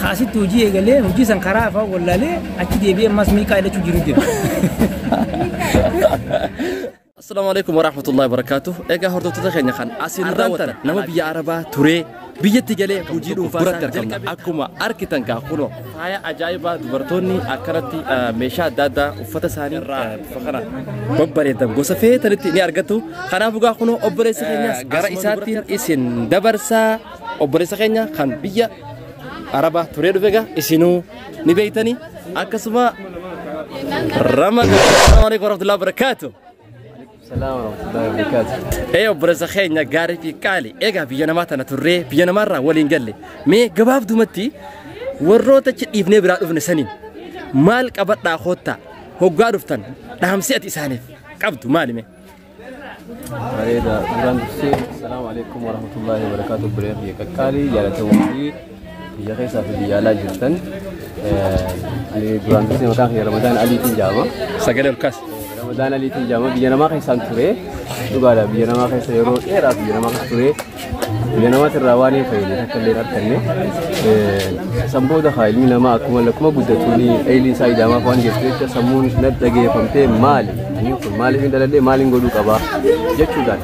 خاصيت وجيه قال لي وجي سنكرافة ولا ليه أكيد يبي ماس ميكا إلى تجري. السلام عليكم ورحمة الله وبركاته. إيجا هردو تتخيل خان أسين راوتر نما بيا عربا توري بيجي تجلي وجيرو فاسا جلنا أكما أركتان كأخونو هاي عجائبة دبرتوني أكرتي مشا دادا وفتساني فخنا ببريدم غوسفه تنتي ني أرجتو خنا بوجا خونو أبرز خنيا غرا إساتين إسين دبرسا أبرز خنيا خان بيا عربا توري دوفيجا إسينو نبيتني أكسما رمضان. السلام عليكم ورحمة الله وبركاته. السلام ورحمة الله وبركاته. ايوه برزخينا غاري في كالي ايغا بيانا ماتنا توري بيانا مرة ولين قالي مي قباب دومتي وروتا تشيفني برا دفن سنين مال قبطا خوتا هو غادفتن دهم سيات اسانف قبض مالي مي هذا بران السلام عليكم ورحمة الله وبركاته. بريخ يكالي يا تومي يا خيسا في يالا جرتن بران السي مكان رمضان علي تنجاما سجل الكاس رمضان اللي تنجامه بيجنا ما خيسان تري دوغالا بيجنا ما خيس يرو إيرا بيجنا ما خيس تري بيجنا ما ترواني فيني تكلم أركني سامبو ده خايل منا ما أكمل لكم بدتوني أيلين سايدا ما فان جت سامون نتلاقي فهمتي مالي يعني كل مالي من دلالي مالي نقولو كبا جتشودان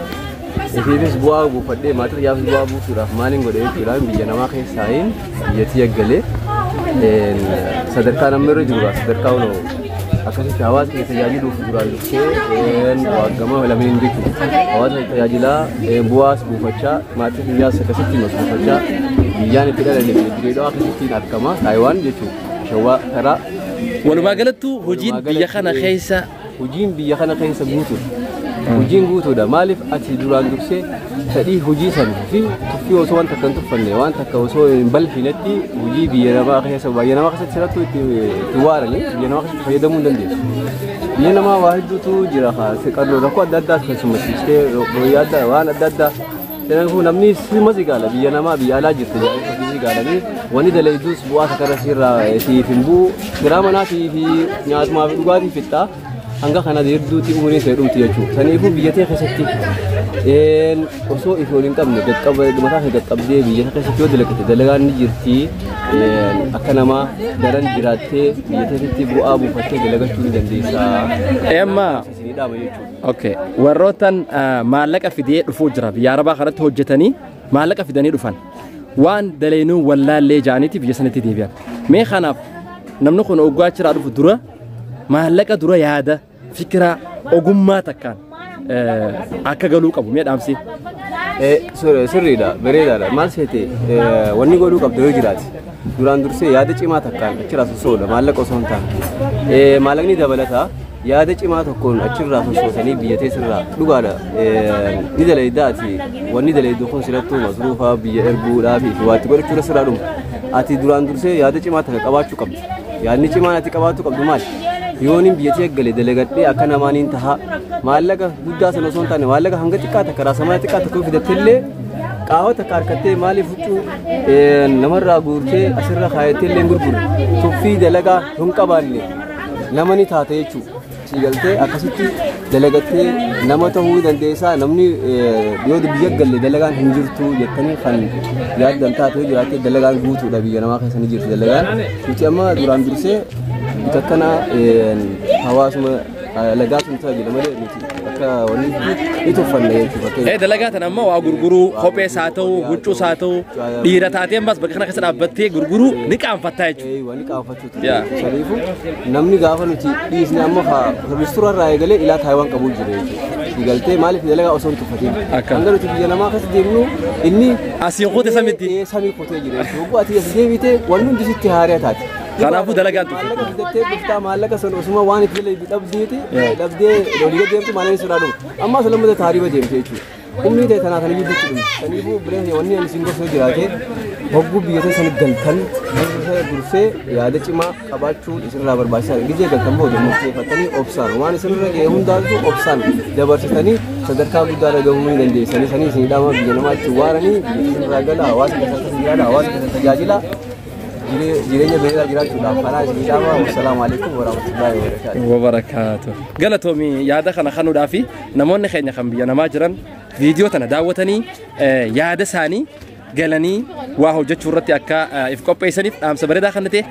إذا بوا بفدي ما تري يافس بوا بو سورة مالي نقولي كلام بيجنا ما خيس ساين يتيا قلة صدركان أمر جورا صدركانو أكثر جواز كتجاجي دو فدرال كين وعجمة ولا من بيتو جواز كتجاجي لا بواس بوفتشا ما تفيا سكسيتي مس بوفتشا بيجان كده اللي بيدريدو أكثر أركما تايوان جتو شوا ترى ولما قلتو هجين بيخنا خيسة هجين بيخنا خيسة بوتو هجين بوتو ده مالف أتي دوران درسي تدي هجي سن في وسوان تكنتو فني وان تكوسو بل في نتي هجي بينما خيسة بينما خيسة سرتو توارني بينما خيسة فيدا مندندي بينما واحد تو جراها سكرلو ركوا دادا خيسة مسيسة رويادا وان دادا تنقول نمني سمسي قالا بينما بيالا جرت جاي سمسي قالا لي واني دلائدوس بوا سكرسير في فيلمو درامنا في ناس ما بيقاري فيتا hanga kana dirdu ti umuri sai dum ti yachu sanifu biyate khasatti en oso ifolin qabne gaqqab mata ka gaqqabde biyate khasatti wadalakate dalagan ni jirti akanama daran jiratte biyate ti bu'a bu fatte dalagachu ni dandisa emma okay warrotan malaka fidee dhufu jira ya raba kharat hojjetani malaka fidani dhufan waan dalaynu walla lejaniti biyasanati debiyan me khanaf namnu khun ogwaachira dhufu dura malaka dura yaada fikra ogumma takkan akka galuu qabu me dhaamsi sirriidha bareedaadha maal seete wanni godhuu qabdu yoo jiraate duraan dursee yaada cimaa takkaan achirraa sosoodha maallaqa osoo hin taane maallaqni dabalataa yaada cimaa tokkoon achirraa sosootanii biyyatee sirraa dhugaadha ni dalaydaati wanni dalaydu kun sirattuu masruufaa biyya erguudhaa fi waatti godhachuudha sirraa dhuma ati duraan dursee yaada cimaa takka qabaachuu qabdu yaadni cimaan ati qabaachuu qabdu maali يونين بيجي قلي دلقتي أكنا مانين تها مالك بودا سنوسون تاني مالك هنگا تكاتا كراسماء تكاتا كوي في دتلة قهوة تكاركتة مالي فتو نمر راغورتة أسر خايتة لينغور بور توفي دلقا هم كبارلي نماني تاتي يشو سيجلتة أكاسيتي دلقتة نمته هو دنديسا نمني بيود بيجي قلي دلقان هنجرتو يتني خان ياد دلتاتو جراتي دلقان غوتو دبيجي نما خيسان جرتو دلقان يتي أما دوران درسة كنا حواس ما لقات متاجي لما لقيت وني يتوفنا يتوفنا إيه دلقات أنا ما وأجرجرو خبي ساتو وجو ساتو ديرتاتين بس بكرنا كسر أبتة جرجرو نكام فتاج أيوة نكام فتاج يا شريفو نمني قافلو تي إيش نعمو خا بستورة رايقلة إلى تايوان قبول جريه قالتي مالي في دلقة أصلا تفتين عندنا تيجي أنا ما خسر دينو إني أسيق قوت سميتي سامي قوت جريه وقوة تيجي سديبيته ونون جس التهارات هات خلافو دلقات دتة بفتح مالك سنو اسمه واني تلي دبديتي دبدي لولي جيمتو مالي سرادو أما سلام ده ثاري بجيمتي شو أمي ده ثنا ثاني بيجي ثاني بو بره يوني أنا سينغو سو جراكي بقول بيجي ثاني جلكن برسه ياده cima kabacu isra berbahasa Inggris ya kan bodo mesti fatani opsan wani senra ke undal tu opsan jabar sani sadarka budara gawmi dande sani sini dama bijana ma cuwarani senra gala awas ke sata awas ke sata jajila jirenya beda jiran sudah para sidama wassalamualaikum warahmatullahi wabarakatuh galatomi yaada kana khanu dafi namon khenya kham biyana majran video tana dawatani yaada sani galanii waa hojjechuu irratti akka if qopheessaniif dhaamsa bareedaa kannate.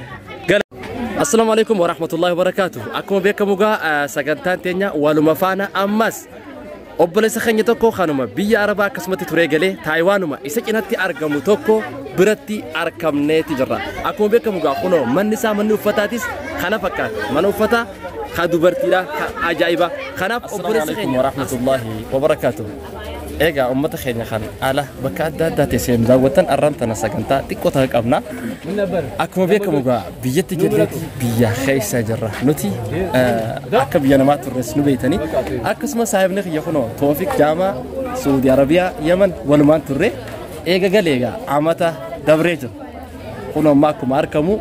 Assalamu alaikum wa rahmatullahi wa barakatuh. Akkuma beekamu gaa sagantaan teenya waluma faana ammas obboleessa keenya tokko kanuma biyya Arabaa akkasumatti turee galee Taayiwaanuma isa cinatti argamu tokko biratti argamneeti jirra. Akkuma beekamu gaa kunoo manni isaa manni uffataatis kana fakkaata. Mana uffataa ka dubartiidha ka ajaa'iba. Kanaaf obboleessa keenya wa rahmatullahi wa barakatuh. Egaa ummata keenya kan ala bakka adda addaatti seen daawwatan arramtana sagantaa xiqqoo ta'e qabna. Akkuma beekamu gaa biyyatti jedheeti biyya keessa jirra. Nuti akka biyya namaa turres nu beeytanii akkasuma saahibni kiyya kunoo Toofiq Jaamaa Saudi Arabiyaa Yemen walumaan turre eega galeegaa amata dabree jira. Kunoo amma akkuma argamu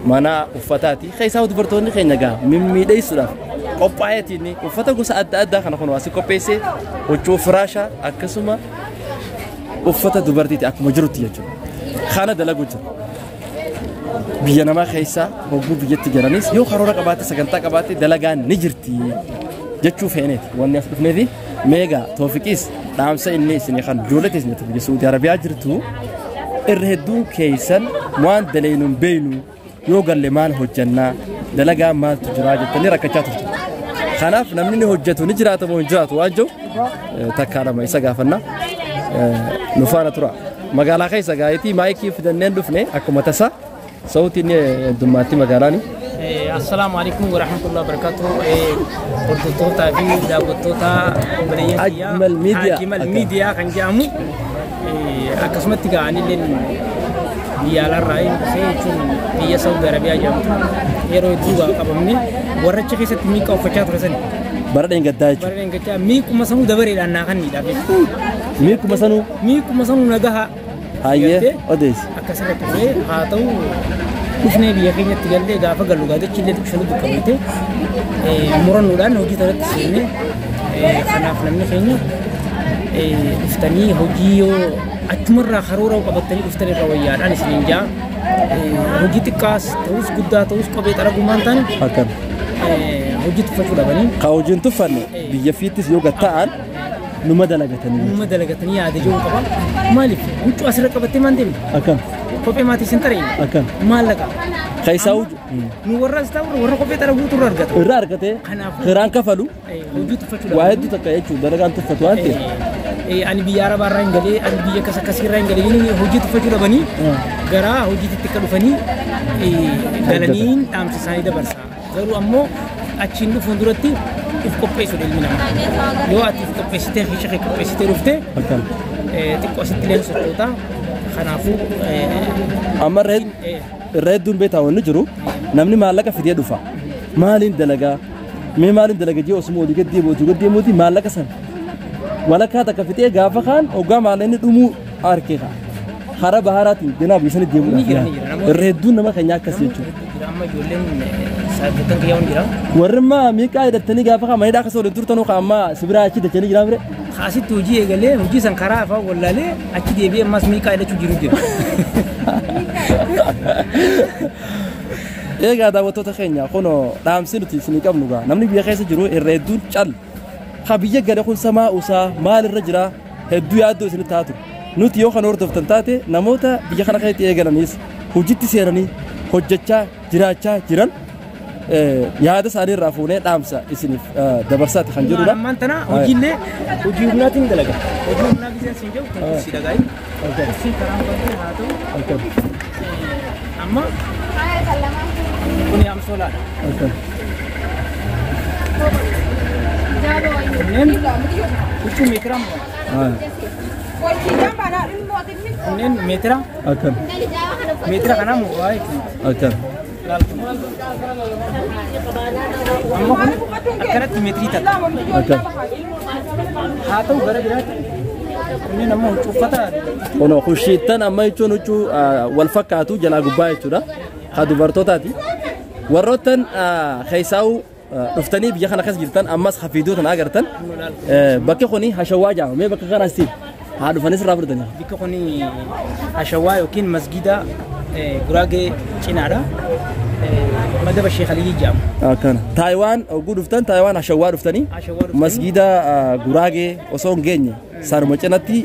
mana uffataati. Keessaa dubartoonni keenya gaa mimmiidheessuudhaaf qophaa'eetiin uffata gosa adda addaa kana kunoo asii qopheessee huccuu firaashaa akkasuma uffata dubartiiti akkuma jirutti jechuudha. Kana dalagu jira. Biyya namaa keessaa hogguu biyyatti jiranis yoo karoora qabaate sagantaa qabaate dalagaan ni jirti jechuu feeneeti. Wanni as dhufneefi meegaa Toofiqis dhaamsa inni isin kan ijoolleetis ni biyya Saudi Arabiyaa jirtu irra hedduun keessan waan daleenuun beeynu yoo galle maal hojjannaa dalagaa maaltu jira jettanii rakkachaa turte. Kanaaf namni ni hojjetu ni jiraata moo hin jiraatu waan jiru takkaa lama isa gaafanna nu faana tura. Magaalaa keessa gaayitii maayikii fidanneen dhufne akkuma tasaa صوتي دماتي مقالاني. السلام عليكم ورحمة الله وبركاته. قلتوتا في داوتوتا أجمل ميديا. أجمل ميديا كان جامو. أكسمتك عن اللي يالا راي سيكون في سعودية عربية جامو. يرو يدوغا قبمني ورچ خيست ميكا وفچات رسني. بردين قداج. بردين قداج ميكو مسانو دبري لأننا خني دابي. ميكو مسانو نجاها. هاي أديس. أكثر كذي هاتو उसने भी यकीन किया ले गाफा गलू गाते चिल्ले तो शुरू करते मुरन उड़ान होगी तरह से खाना फलने खाएंगे इफ्तानी होगी यो अत्मर राखरोरा कबत्तनी इफ्तानी रवैया रानी सिंजा होगी तिकास तो उस गुद्दा तो उसको बेतारा गुमानतान अकन होगी तो फचुड़ा बनी काउजन तो फने बियफीतिस योगा तान نما دلقتني هذا جو كمان مالك وشو أسرع كبتة ما ندم أكم كوبي ما تيسنترين أكم مالك خيساوج نورس تاور ورا كوبي ترى هو ترى راركته خيران كفلو وجود تفتح واحد تكاي شو درجان تفتح أنت أنا بيارا بارين قلي أنا بيا كسر رين قلي ini وجود تفتح بني غرا وجود تكلو فني galaniin dhaamsa isaanii dabarsa garuu ammoo achiin dhufuun duratti if qopheessu ilmi namaa yoo ati if qopheessitee fi shaqee qopheessitee dhuftee xiqqoo asitti illee sochoota kanaafuu amma reedduun beetaa wanni jiru namni maallaqa fidee dhufa maaliin dalagaa mee maaliin dalaga jee osuma olii gaddee mootii maallaqa san walakkaa takka fidee gaafa kaan hoggaa maallaqni dhumuu harkee kaa hara baharaatiin ganaa biisanii deemuudhaaf irra hedduun nama keenyaa akkasii jechuudha. Amma ijoolleen saayitotan kiyyaawwan jira. Warri ammaa miiqaa hidhattanii gaafa kaa manidhaa akkasii waliin turtanuu kaa ammaa sibiraa achi dachanii jiraa bire. Kaasitti hojii eegalee hojii san karaa afaan wallaalee achi deebi'ee ammas miiqaa hidhachuu jiru jira. Egaa daawwattoota keenya kunoo dhaamsi nuti isinii qabnu gaa namni biyya keessa jiru irra hedduun cal haa biyya gada kun samaa usaa maalirra jira hedduu yaaddoo isinitti taatu. Nuti yoo kan hordoftan taate namoota biyya kana keessatti eegalanis hojiitti seenanii hojjechaa jiraachaa jiran yaada isaanii irraa fuunee dhaamsa isiniif dabarsaati kan jirudha. Ammaan tana hojiillee hojii humnaatiin dalaga. Hojii humnaa giseen siin jiru kan si dhagaayi. Si karaan baatee haa ta'u. Amma kuni amsoolaadha. Kunneen huccuu meetiraa muka. Kunneen meetira. Akkan. Meetira kana muka. Akkan. Amma kun akkanatti meetirii takka. Akkan. Haa ta'u gara biraatti. Kunneen amma huccuu uffata. Kunoo kushiittan amma jechuun huccuu wal fakkaatu jalaa gubbaa jechuudha. Haa dubartootaati. Warroottan keessaa'u dhuftanii biyya kana keessa jirtan ammas hafiidootan agartan bakki kuni hashawaa jaama mee bakka kanaas ta'e haa dhufanis irraa fudhatanii. Bakki kuni hashawaa yookiin masgida Guraagee cinaadha. Madaba Sheekh Aliyyi jaama. Akkana. Taayiwaan oguu dhuftan Taayiwaan hashawaa dhuftanii masgida Guraagee osoo hin geenye saanuma cinatti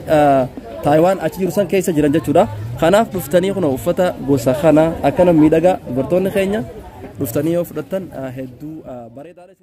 Taiwan achi jiru san keessa jiran jechuudha. Kanaaf dhuftanii kun uffata gosa kana akkana miidhagaa dubartoonni keenya dhuftanii yoo fudhatan hedduu bareedaadha.